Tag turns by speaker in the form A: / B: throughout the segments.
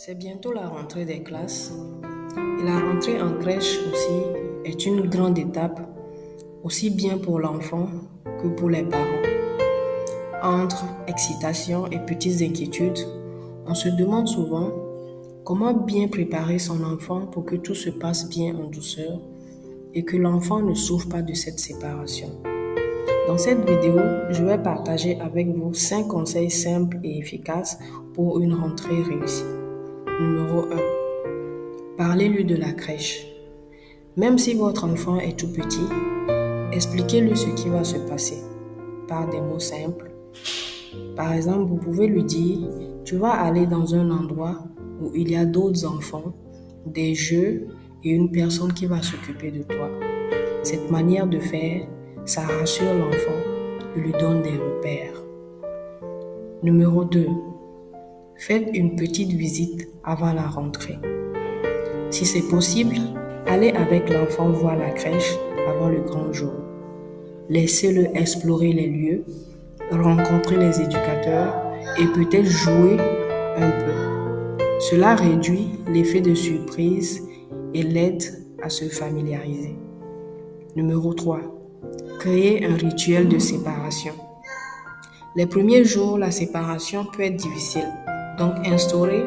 A: C'est bientôt la rentrée des classes et la rentrée en crèche aussi est une grande étape, aussi bien pour l'enfant que pour les parents. Entre excitation et petites inquiétudes, on se demande souvent comment bien préparer son enfant pour que tout se passe bien en douceur et que l'enfant ne souffre pas de cette séparation. Dans cette vidéo, je vais partager avec vous 5 conseils simples et efficaces pour une rentrée réussie. Numéro 1. Parlez-lui de la crèche. Même si votre enfant est tout petit, expliquez-lui ce qui va se passer par des mots simples. Par exemple, vous pouvez lui dire, tu vas aller dans un endroit où il y a d'autres enfants, des jeux et une personne qui va s'occuper de toi. Cette manière de faire, ça rassure l'enfant et lui donne des repères. Numéro 2. Faites une petite visite avant la rentrée. Si c'est possible, allez avec l'enfant voir la crèche avant le grand jour. Laissez-le explorer les lieux, rencontrer les éducateurs et peut-être jouer un peu. Cela réduit l'effet de surprise et l'aide à se familiariser. Numéro 3. Créer un rituel de séparation. Les premiers jours, la séparation peut être difficile, donc instaurez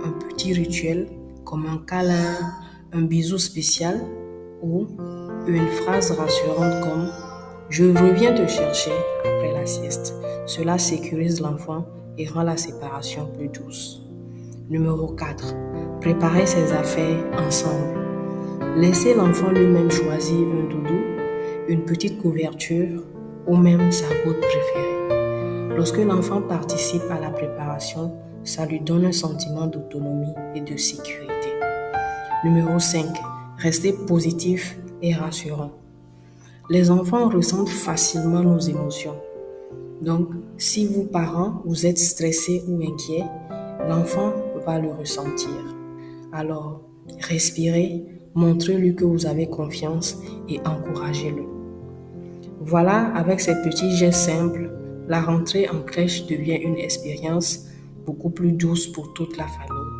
A: un petit rituel comme un câlin, un bisou spécial ou une phrase rassurante comme « Je reviens te chercher après la sieste ». Cela sécurise l'enfant et rend la séparation plus douce. Numéro 4. Préparez ses affaires ensemble. Laissez l'enfant lui-même choisir un doudou, une petite couverture ou même sa goutte préférée. Lorsque l'enfant participe à la préparation, ça lui donne un sentiment d'autonomie et de sécurité. Numéro 5. Restez positif et rassurant. Les enfants ressentent facilement nos émotions. Donc, si vous, parents, vous êtes stressés ou inquiets, l'enfant va le ressentir. Alors, respirez, montrez-lui que vous avez confiance et encouragez-le. Voilà, avec ces petits gestes simples, la rentrée en crèche devient une expérience beaucoup plus douce pour toute la famille.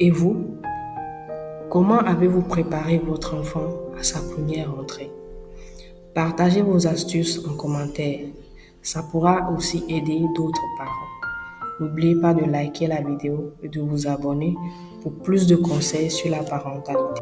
A: Et vous, comment avez-vous préparé votre enfant à sa première rentrée? Partagez vos astuces en commentaire. Ça pourra aussi aider d'autres parents. N'oubliez pas de liker la vidéo et de vous abonner pour plus de conseils sur la parentalité.